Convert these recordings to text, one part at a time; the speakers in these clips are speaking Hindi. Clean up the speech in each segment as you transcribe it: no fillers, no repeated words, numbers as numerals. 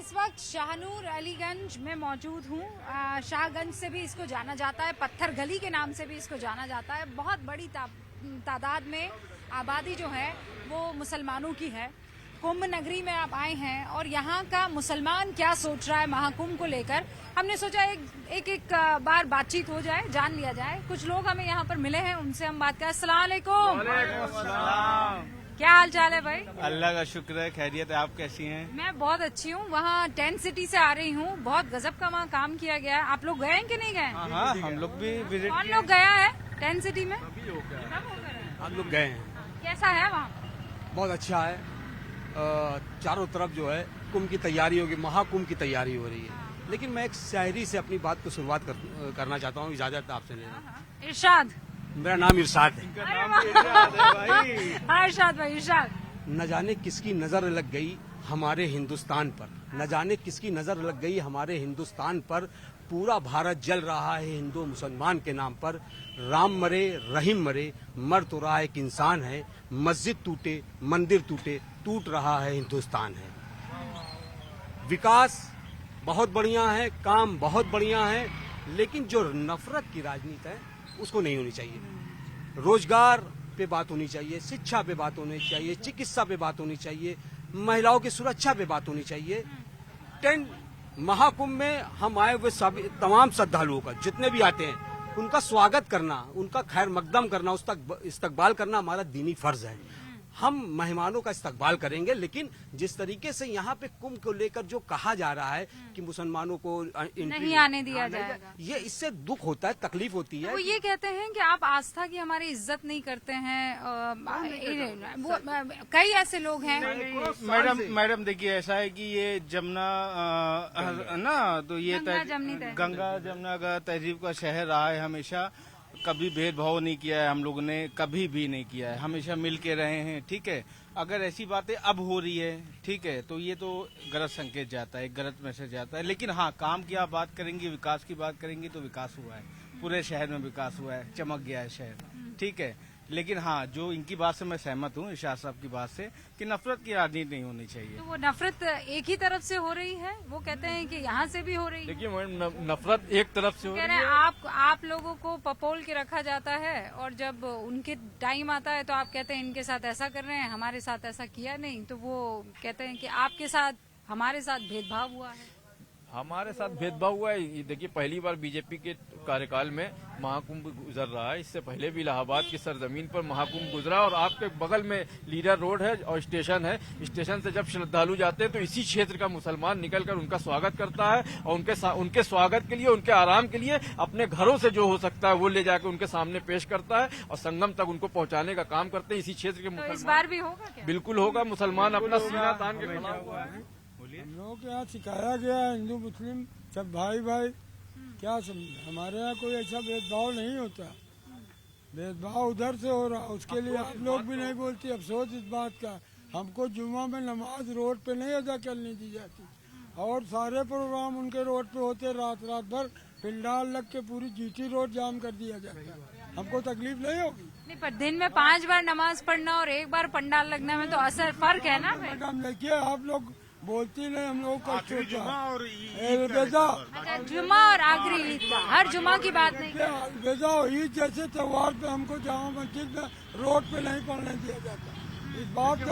इस वक्त शाहनूर अलीगंज में मौजूद हूँ। शाहगंज से भी इसको जाना जाता है, पत्थर गली के नाम से भी इसको जाना जाता है। बहुत बड़ी तादाद में आबादी जो है वो मुसलमानों की है। कुंभ नगरी में आप आए हैं और यहाँ का मुसलमान क्या सोच रहा है महाकुंभ को लेकर, हमने सोचा एक बार बातचीत हो जाए, जान लिया जाए। कुछ लोग हमें यहाँ पर मिले हैं, उनसे हम बात करें। अस्सलाम वालेकुम। क्या हाल चाल है भाई? अल्लाह का शुक्र है, खैरियत है। आप कैसी हैं? मैं बहुत अच्छी हूँ। वहाँ टेंट सिटी से आ रही हूँ। बहुत गजब का वहाँ काम किया गया है। आप लोग गए हैं कि नहीं गए? हाँ, हम लोग भी विजिट। कौन लोग गया है टेंट सिटी में? हम लोग गए हैं। कैसा है वहाँ? बहुत अच्छा है। चारों तरफ जो है कुंभ की तैयारी होगी, महाकुंभ की तैयारी हो रही है। लेकिन मैं एक शायरी से अपनी बात को शुरुआत करना चाहता हूँ, इजाजत आपसे लेना। इरशाद। मेरा नाम इरशाद है। हाँ इरशाद भाई, इरशाद। न जाने किसकी नजर लग गई हमारे हिंदुस्तान पर, न जाने किसकी नजर लग गई हमारे हिंदुस्तान पर। पूरा भारत जल रहा है हिंदू मुसलमान के नाम पर। राम मरे रहीम मरे, मर तो रहा एक इंसान है। मस्जिद टूटे मंदिर टूटे, टूट रहा है हिंदुस्तान है। विकास बहुत बढ़िया है, काम बहुत बढ़िया है, लेकिन जो नफरत की राजनीति है उसको नहीं होनी चाहिए। रोजगार पे बात होनी चाहिए, शिक्षा पे बात होनी चाहिए, चिकित्सा पे बात होनी चाहिए, महिलाओं की सुरक्षा पे बात होनी चाहिए। टेंट महाकुंभ में हम आए हुए सभी तमाम श्रद्धालुओं का, जितने भी आते हैं, उनका स्वागत करना, उनका खैर मकदम करना, उसका इस्तकबाल करना हमारा दीनी फर्ज है। हम मेहमानों का इस्तकबाल करेंगे, लेकिन जिस तरीके से यहाँ पे कुंभ को लेकर जो कहा जा रहा है कि मुसलमानों को नहीं आने दिया जाएगा, ये इससे दुख होता है, तकलीफ होती है। वो ये कहते हैं कि आप आस्था की हमारी इज्जत नहीं करते हैं। वो कई ऐसे लोग हैं। मैडम देखिए, ऐसा है कि ये जमुना ना, तो ये गंगा जमुना का तहजीब का शहर रहा है हमेशा। कभी भेदभाव नहीं किया है हम लोगों ने, कभी भी नहीं किया है, हमेशा मिल के रहे हैं। ठीक है, अगर ऐसी बातें अब हो रही है, ठीक है, तो ये तो गलत संकेत जाता है, गलत मैसेज जाता है। लेकिन हाँ, काम की आप बात करेंगे, विकास की बात करेंगे, तो विकास हुआ है, पूरे शहर में विकास हुआ है, चमक गया है शहर। ठीक है, लेकिन हाँ, जो इनकी बात से मैं सहमत हूँ, इरशाद साहब की बात से, कि नफरत की राजनीति नहीं होनी चाहिए। तो वो नफरत एक ही तरफ से हो रही है, वो कहते हैं कि यहाँ से भी हो रही है। देखिए मैडम, नफरत एक तरफ से हो रही है। आप लोगों को पपोल के रखा जाता है और जब उनके टाइम आता है तो आप कहते हैं इनके साथ ऐसा कर रहे हैं, हमारे साथ ऐसा किया नहीं। तो वो कहते हैं कि आपके साथ हमारे साथ भेदभाव हुआ है। हमारे साथ भेदभाव हुआ है। ये देखिए, पहली बार बीजेपी के कार्यकाल में महाकुंभ गुजर रहा है। इससे पहले भी इलाहाबाद की सरजमीन पर महाकुंभ गुजरा, और आपके बगल में लीडर रोड है और स्टेशन है। स्टेशन से जब श्रद्धालु जाते हैं तो इसी क्षेत्र का मुसलमान निकलकर उनका स्वागत करता है, और उनके स्वागत के लिए, उनके आराम के लिए अपने घरों से जो हो सकता है वो ले जाकर उनके सामने पेश करता है, और संगम तक उनको पहुंचाने का काम करते हैं इसी क्षेत्र के मुसलमान। इस बार भी होगा क्या? बिल्कुल होगा। मुसलमान अपना सीना तान के खड़ा हुआ है। हम लोगों के यहाँ सिखाया गया है, हिंदू मुस्लिम सब भाई भाई, क्या समझे? हमारे यहाँ कोई ऐसा भेदभाव नहीं होता। भेदभाव उधर से हो रहा, उसके लिए आप लोग भी नहीं बोलती। अफसोस इस बात का, हमको जुम्मा में नमाज रोड पे नहीं अदा करने दी जाती, और सारे प्रोग्राम उनके रोड पे होते। रात भर पिंडाल लग के पूरी जीटी रोड जाम कर दिया जाता। हमको तकलीफ नहीं होगी? नहीं, पर दिन में 5 बार नमाज पढ़ना और 1 बार पंडाल लगने में तो असर फर्क है ना। मैडम देखिए, आप लोग बोलती नहीं, हम लोग का जुमा और अच्छा, जुमा और आखिरी ईद का, हर जुमा की बात नहीं। बेजा ईद जैसे त्योहार पे हमको जामा मस्जिद में रोड पे नहीं पढ़ने दिया जाता। इस बात का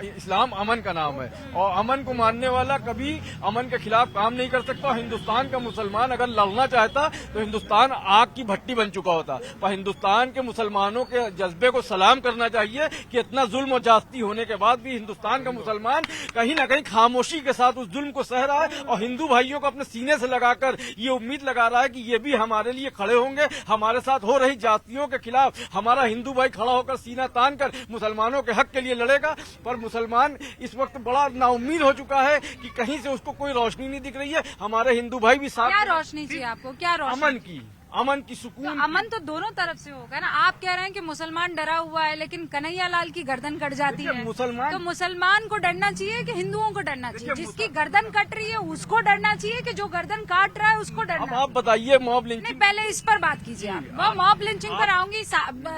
इस्लाम अमन का नाम है, और अमन को मानने वाला कभी अमन के खिलाफ काम नहीं कर सकता। हिंदुस्तान का मुसलमान अगर लड़ना चाहता तो हिंदुस्तान आग की भट्टी बन चुका होता। पर हिंदुस्तान के मुसलमानों के जज्बे को सलाम करना चाहिए कि इतना जुल्म और जास्ती होने के बाद भी हिंदुस्तान का मुसलमान कहीं न कहीं खामोशी के साथ उस जुल्म को सह रहा है, और हिंदू भाइयों को अपने सीने से लगाकर ये उम्मीद लगा रहा है कि ये भी हमारे लिए खड़े होंगे, हमारे साथ हो रही जातियों के खिलाफ हमारा हिंदू भाई खड़ा होकर सीना तान कर मुसलमानों के हक के लिए लड़ेगा। पर मुसलमान इस वक्त बड़ा नाउम्मीद हो चुका है कि कहीं से उसको कोई रोशनी नहीं दिख रही है। हमारे हिंदू भाई भी साथ। क्या रोशनी चाहिए आपको? क्या रोशनी? अमन की। अमन की तो सुकून। अमन तो दोनों तरफ से होगा ना। आप कह रहे हैं कि मुसलमान डरा हुआ है, लेकिन कन्हैया लाल की गर्दन कट जाती देखिए, है। मुसलमान- तो मुसलमान को डरना चाहिए कि हिंदुओं को डरना चाहिए? जिसकी गर्दन कट रही है उसको डरना चाहिए कि जो गर्दन काट रहा है उसको डरना अब चाहिए? आप बताइए मॉब नहीं, लिंचिंग। पहले इस पर बात कीजिए आप। वो मॉब लिंचिंग पर आऊंगी।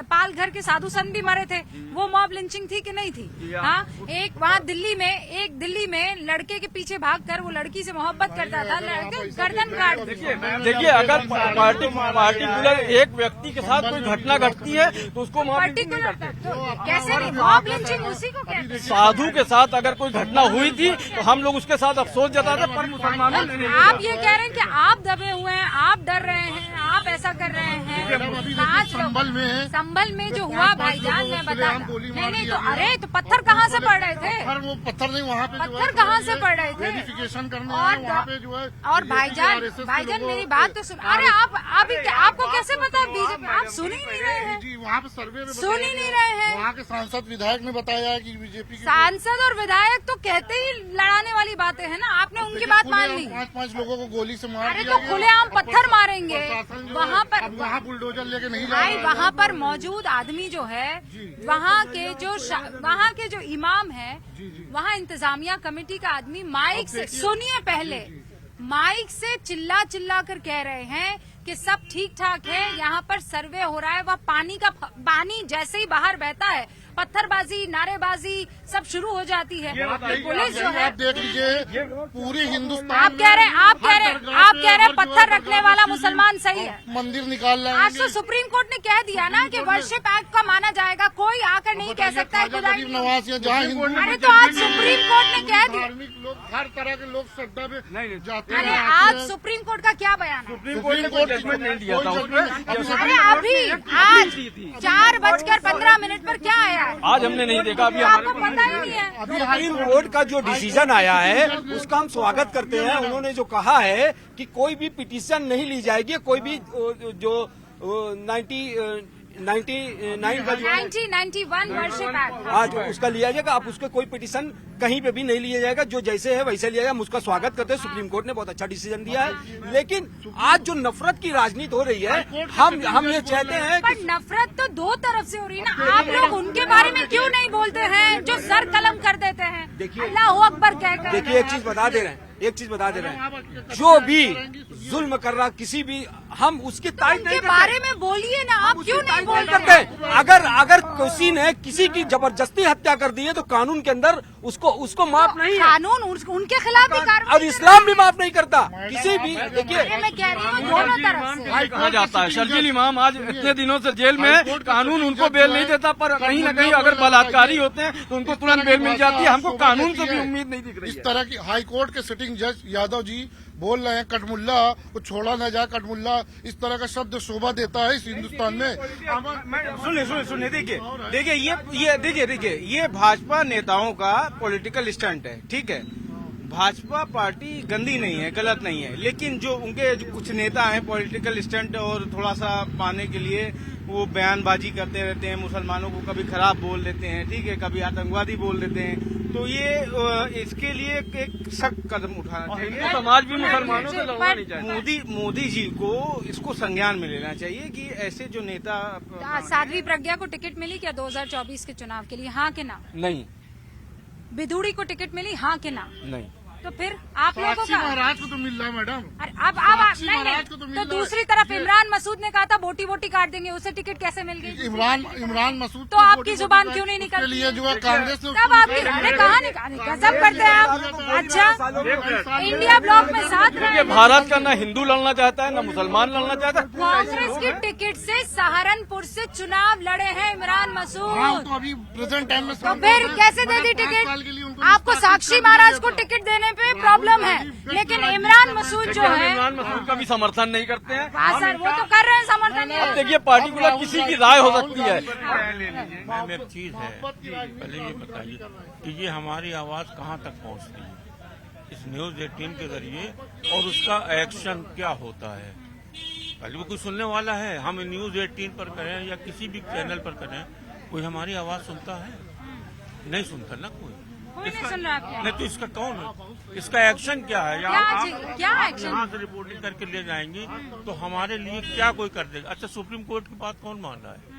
पाल घर के साधु संत भी मरे थे, वो मॉब लिंचिंग थी कि नहीं थी? हाँ, एक वहाँ दिल्ली में लड़के के पीछे भागकर वो लड़की से मोहब्बत करता था, लड़के गर्दन काट दी। देखिए, अगर पार्टिकुलर एक व्यक्ति के साथ कोई घटना घटती है तो उसको मॉब लिंचिंग नहीं पर्टिकुलर करते। तो कैसे नहीं, मॉब लिंचिंग उसी को कहते हैं। साधु के साथ अगर कोई घटना हुई थी तो हम लोग उसके साथ अफसोस जताते, पर मुसलमानों ने नहीं। आप ये कह रहे हैं कि आप दबे हुए हैं, आप डर रहे हैं, आप ऐसा कर रहे हैं। संभल में जो हुआ भाईजान, मैं बता नहीं तो अरे तो पत्थर कहाँ से पड़ रहे थे? वो पत्थर नहीं, वहाँ पे पत्थर कहाँ से पड़ रहे थे? वेरिफिकेशन करने आए, वहाँ पे जो है और भाईजान मेरी बात तो सुन। अरे आपको कैसे पता? बीजेपी आप सुन ही नहीं रहे हैं, जी वहाँ पे सर्वे में सुन ही नहीं रहे हैं। वहाँ के सांसद विधायक ने बताया है कि बीजेपी के सांसद और विधायक तो कहते ही लड़ाने वाली बातें हैं ना। आपने उनकी बात मान ली। 5-5 लोगों को गोली से मार अरे दिया तो गया। खुलेआम और पत्थर मारेंगे प्रशासन जो वहाँ है, पर। अब वहाँ बुलडोजर लेके नहीं जा भाई रहा है। वहाँ पर मौजूद आदमी जो है, वहाँ के जो इमाम है, वहाँ इंतजामिया कमेटी का आदमी माइक से, सुनिए पहले, माइक से चिल्ला चिल्ला कर कह रहे हैं कि सब ठीक ठाक है, यहाँ पर सर्वे हो रहा है। वह पानी जैसे ही बाहर बहता है, पत्थरबाजी, नारेबाजी सब शुरू हो जाती है। पुलिस जो है, आप देख लीजिए पूरी हिंदुस्तान आप कह रहे हैं पत्थर रखने वाला मुसलमान सही है। मंदिर निकाल रहे आज तो सुप्रीम कोर्ट ने कह दिया ना कि वर्शिप एक्ट का माना जाएगा, कोई आकर नहीं कह सकता है खुदाई। नवाज जहाँ हिंदू अरे तो आज सुप्रीम कोर्ट ने कह दिया। धार्मिक लोग, हर तरह के लोग श्रद्धा में जाते हैं। अरे आज सुप्रीम कोर्ट का क्या बयान है? सुप्रीम कोर्ट ने कोई जजमेंट नहीं दिया था उसमें। अरे अभी आज 4:15 पर क्या आया है? आज हमने नहीं देखा। अभी आपको पता ही नहीं है। सुप्रीम कोर्ट का जो डिसीजन आया है उसका हम स्वागत करते हैं। उन्होंने जो कहा है कि कोई भी पिटीशन नहीं ली जाएगी, कोई भी जो 1991 वर्शिप एक्ट आज उसका लिया जाएगा। अब उसके कोई पिटीशन कहीं पे भी नहीं लिया जाएगा, जो जैसे है वैसे लिया जाएगा। हम उसका स्वागत करते हैं। सुप्रीम कोर्ट ने बहुत अच्छा डिसीजन दिया है। लेकिन आज जो नफरत की राजनीति हो रही है, हम ये चाहते हैं पर नफरत तो दो तरफ से हो रही है ना। आप लोग उनके बारे में क्यों नहीं बोलते हैं जो सर कलम कर देते हैं? देखिए, अल्लाह अकबर कहकर। देखिए एक चीज बता दे रहे हैं, जो भी जुल्म कर रहा किसी भी, हम उसकी तारीफ नहीं उनके करते। बारे में बोलिए ना, आप क्यों नहीं बोल करते? अगर किसी ने किसी की जबरदस्ती हत्या कर दी है तो कानून के अंदर उसको माफ नहीं है। कानून उनके खिलाफ भी कार्रवाई और इस्लाम भी माफ नहीं करता किसी भी। देखिए अरे मैं कह रही हूँ दोनों तरफ से। कहा जाता है शर्जील इमाम आज इतने दिनों से जेल में है, कानून उनको बेल नहीं देता, पर कहीं न कहीं अगर बलात्कारी होते हैं तो उनको तुरंत बेल मिल जाती है। हमको कानून से भी उम्मीद नहीं दिख रही इस है। तरह की हाई कोर्ट के सिटिंग जज यादव जी बोल रहे हैं कटमुल्ला को छोड़ा न जाए, कटमुल्ला इस तरह का शब्द शोभा देता है इस हिंदुस्तान में। सुनिए देखिए ये भाजपा नेताओं का पॉलिटिकल स्टंट है, ठीक है। भाजपा पार्टी गंदी नहीं है, गलत नहीं है, लेकिन जो उनके जो कुछ नेता हैं पॉलिटिकल स्टंट और थोड़ा सा पाने के लिए वो बयानबाजी करते रहते हैं, मुसलमानों को कभी खराब बोल देते हैं, ठीक है, कभी आतंकवादी बोल देते हैं। तो ये इसके लिए एक सख्त कदम उठाना चाहिए। हिंदू समाज भी मुसलमानों से लड़ना नहीं चाहता। मोदी जी को इसको संज्ञान में लेना चाहिए कि ऐसे जो नेता साध्वी प्रज्ञा को टिकट मिली क्या 2024 के चुनाव के लिए? हाँ के ना? नहीं बिधूड़ी को टिकट मिली? हाँ के ना? नहीं। तो फिर आप लोगों साक्षी का महाराज को तो मिल रहा है मैडम। अरे अब साक्षी नहीं महाराज को तो मिल तो रहा है। दूसरी तरफ इमरान मसूद ने कहा था बोटी बोटी काट देंगे, उसे टिकट कैसे मिल गई? इमरान मसूद तो आपकी जुबान क्यों नहीं के निकलती? लिए जो है कांग्रेस ने तब आपकी अरे कहाँ निकाली? गजब करते हैं आप। अच्छा इंडिया ब्लॉक में साथ देखिए, रहे। भारत का न हिंदू लड़ना चाहता है न मुसलमान लड़ना चाहता है। कांग्रेस की टिकट से सहारनपुर से चुनाव लड़े हैं इमरान हाँ, मसूद। तो अभी प्रेजेंट टाइम में तो फिर कैसे दे दी 5 साल के लिए टिकट? उनको आपको साक्षी महाराज को टिकट देने पे प्रॉब्लम है, लेकिन इमरान मसूद जो हम है इमरान मसूद का भी समर्थन नहीं करते हैं। हाँ सर वो तो कर रहे हैं समर्थन। अब देखिए, पार्टिकुलर किसी की राय हो सकती है। मैम एक चीज है, पहले ये बताइए कि ये हमारी आवाज कहाँ तक पहुँचती है इस न्यूज 18 के जरिए, और उसका एक्शन क्या होता है। पहले भी कोई सुनने वाला है, हम न्यूज 18 पर करें या किसी भी चैनल पर करें, कोई हमारी आवाज सुनता है? नहीं सुनता ना कोई। कोई नहीं सुन रहा आपके। नहीं तो इसका कौन है, इसका एक्शन क्या है? क्या आप एक्शन? यहाँ से रिपोर्टिंग करके ले जाएंगी तो हमारे लिए क्या कोई कर देगा? अच्छा, सुप्रीम कोर्ट की बात कौन मान रहा है?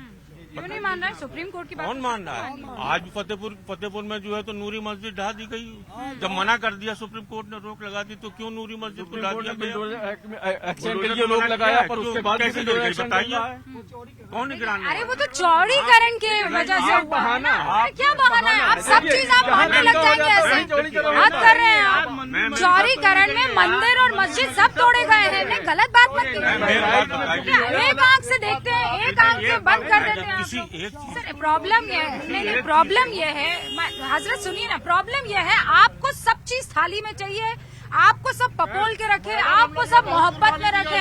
क्यों नहीं मान रहा है सुप्रीम कोर्ट की बात? कौन मान रहा है? आज फतेहपुर में जो है तो नूरी मस्जिद ढा दी गई। जब मना कर दिया सुप्रीम कोर्ट ने, रोक लगा दी, तो क्यों नूरी मस्जिद को ढा दिया गया? एक्शन के लिए रोक लगाया, पर उसके बाद कैसे भी बताइए, कौन गिराने? अरे वो तो चौड़ीकरण के वजह से हुआ। बहाना। अरे क्या बहाना है? आप सब चीज आप मानने लग जाएंगे ऐसे। बात कर रहे हैं आप। चौड़ीकरण में मंदिर और मस्जिद सब तोड़े गए हैं। नहीं, गलत बात मत कीजिए। एक आंख से देखते हैं, एक आंख से बंद कर देते हैं। किसी एक सर प्रॉब्लम ये है, नहीं प्रॉब्लम ये है, हजरत सुनिए ना, प्रॉब्लम ये है आपको सब चीज थाली में चाहिए, आपको सब पपोल के रखे, आपको सब मोहब्बत में रखे,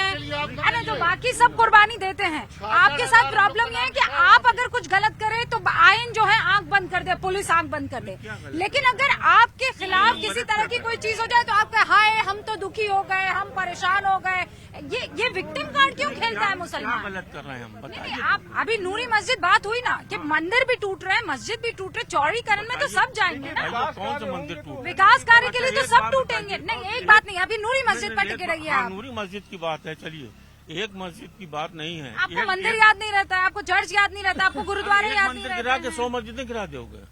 अरे जो बाकी सब कुर्बानी देते हैं। आपके साथ प्रॉब्लम ये है कि आप अगर कुछ गलत करें तो आइन जो है आंख बंद कर दे, पुलिस आंख बंद कर दे। लेकिन अगर आपके खिलाफ किसी तरह की कोई चीज हो जाए तो आपका हाय हम तो दुखी हो गए, हम परेशान हो गए। ये विक्टिम कार्ड क्यों खेलता है मुसलमान? गलत कर रहे हैं हम, बताइए। नहीं, आप अभी नूरी मस्जिद बात हुई ना कि मंदिर भी टूट रहे हैं, मस्जिद भी टूट रहे, चौड़ीकरण में तो सब जाएंगे ना। कौन सा मंदिर टूट? विकास कार्य के लिए तो सब टूटेंगे। नहीं, एक बात नहीं, अभी नूरी मस्जिद पर टिके रहिए आप। नूरी मस्जिद की बात है, चलिए, एक मस्जिद की बात नहीं है। आपको मंदिर याद नहीं रहता है, आपको चर्च याद नहीं रहता, आपको गुरुद्वारा याद नहीं मंदिर गिरा रहता के 100 मस्जिदें गिरा दोगे?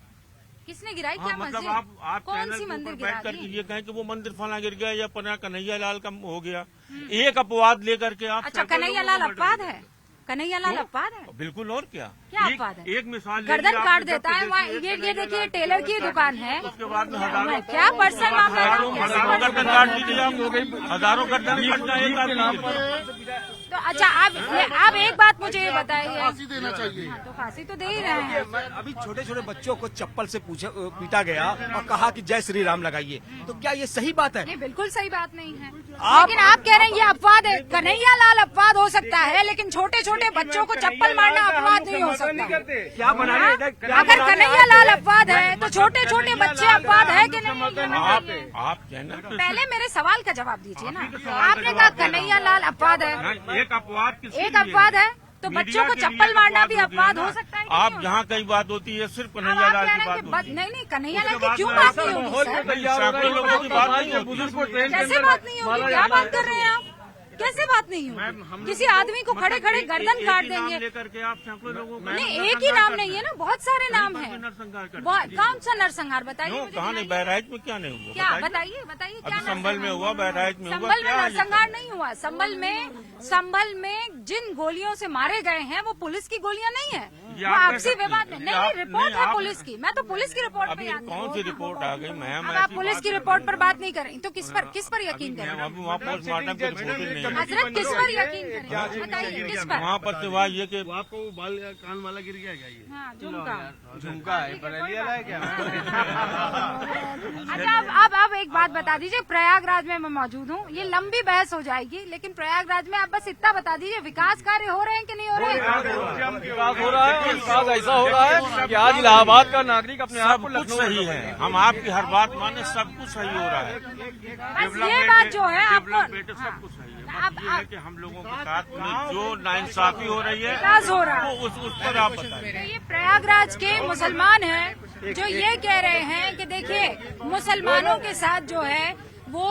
किसने गिराई? क्या मतलब मस्जिद? आप कौन चैनल सी के मंदिर ऊपर बैठ गिरा कर दी? ये कहें कि वो मंदिर फला गिर गया या पना कन्हैया लाल का हो गया, एक अपवाद लेकर के आप अच्छा, कन्हैया लाल अपवाद है? कन्हैया लाल अपवाद है? बिल्कुल, और क्या? क्या अपवाद है? एक मिसाल गर्दन काट देता है वहाँ। ये देखिए टेलर की दुकान है, उसके बाद में हजारों क्या पर्सनल मामला है? हजारों गर्दन काट दीजिए आप, हजारों गर्दन कटना एक आदमी के। तो अच्छा आप एक बात मुझे ये बताइए। फांसी देना चाहिए। हाँ, तो फांसी तो दे ही रहे हैं। अभी छोटे छोटे बच्चों को चप्पल से पीटा गया और कहा कि जय श्री राम लगाइए, तो क्या ये सही बात है? ये बिल्कुल सही बात नहीं है। लेकिन आप कह रहे हैं ये अपवाद है। कन्हैया लाल अपवाद हो सकता है, लेकिन छोटे छोटे बच्चों को चप्पल मारना अपवाद नहीं हो सकता। क्या बनाने? अगर कन्हैया लाल अपवाद है तो छोटे छोटे बच्चे अपवाद है कि नहीं? आप चैनल पे पहले मेरे सवाल का जवाब दीजिए ना। आपने कहा कन्हैया लाल अपवाद है, एक अपवाद एक अपवाद है, तो बच्चों को चप्पल मारना भी अपवाद हो सकता है कि आप नहीं? जहाँ कई बात होती है सिर्फ अब कन्हैया आप लाल कह की रहे हैं बात कि होती है। नहीं कन्हैया लाल की क्यों बात नहीं होगी सर? सैकड़ों लोगों की बात नहीं होती। कैसे बात नहीं होगी? क्या बात कर रहे हैं आप? कैसे बात नहीं होगी? किसी आदमी को खड़े खड़े गर्दन काट देंगे? लेकर के आप सैकड़ों लोगों को नहीं, एक ही नाम नहीं है ना, बहुत सारे नाम है। नरसंहार कर कौन सा नरसंहार बताइए क्यों? मुझे। कहाँ नहीं, बहराइच में क्या नहीं हुआ? क्या बताइए। बताइए क्या अभी संभल में नरसंहार हुआ, बहराइच में हुआ, संभल में क्या है ये नरसंहार नहीं हुआ। संभल में जिन गोलियों से मारे गए हैं वो पुलिस की गोलियां नहीं है, ये वो आप कह आपसी सकती विवाद हैं। में ये नहीं, आप- रिपोर्ट नहीं, है आप- पुलिस की। मैं तो पुलिस की रिपोर्ट पे अभी याद कौन सी रिपोर्ट आ गई? मैम अब आप पुलिस की रिपोर्ट पर बात नहीं करें तो किस पर यकीन करें? अभी वहाँ पोस्टमार्टम की रिपोर्ट ही नहीं है। हजरत किस पर यकीन करें? बताइए किस पर? वहाँ पर सिवाय ये कि आपको बाल कान वाला गिर गया क्या? ये हाँ, झुमका। झुमका है, बरेली वाला है क्या? अच्छा अब एक बात बता दीजिए, प्रयागराज में मैं मौजूद हूँ, ये लंबी बहस हो जाएगी, लेकिन प्रयागराज में आप बस इतना बता दीजिए विकास कार्य हो रहे हैं कि नहीं हो रहे हैं? विकास हो रहा है, और विकास ऐसा हो रहा है कि आज इलाहाबाद का नागरिक अपने आप सब को कुछ लखनऊ सही है। हम आपकी हर बात माने, सब कुछ सही हो रहा है। बस ये बात जो है आपको बेटे सब कुछ सही है। आप- बस ये है कि हम लोगों के साथ में जो नाइंसाफी हो रही है विकास हो रहा है। वो उस पर आप बताइए। तो ये प्रयागराज के मुसलमान हैं जो ये कह रहे हैं कि देखिए मुसलमानों के साथ जो है वो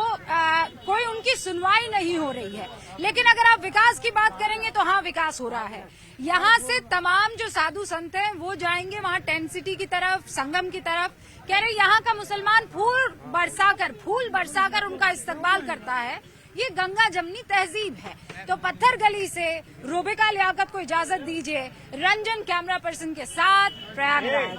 कोई उनकी सुनवाई नहीं हो रही है। लेकिन अगर आप विकास की बात करेंगे तो हाँ, विकास हो रहा है। यहाँ से तमाम जो साधु संत हैं वो जाएंगे वहाँ टेंट सिटी की तरफ, संगम की तरफ। कह रहे यहाँ का मुसलमान फूल बरसाकर उनका इस्तकबाल करता है। ये गंगा जमनी तहजीब है। तो पत्थर गली से रूबिका लियाकत को इजाजत दीजिए। रंजन कैमरा पर्सन के साथ प्रयागराज।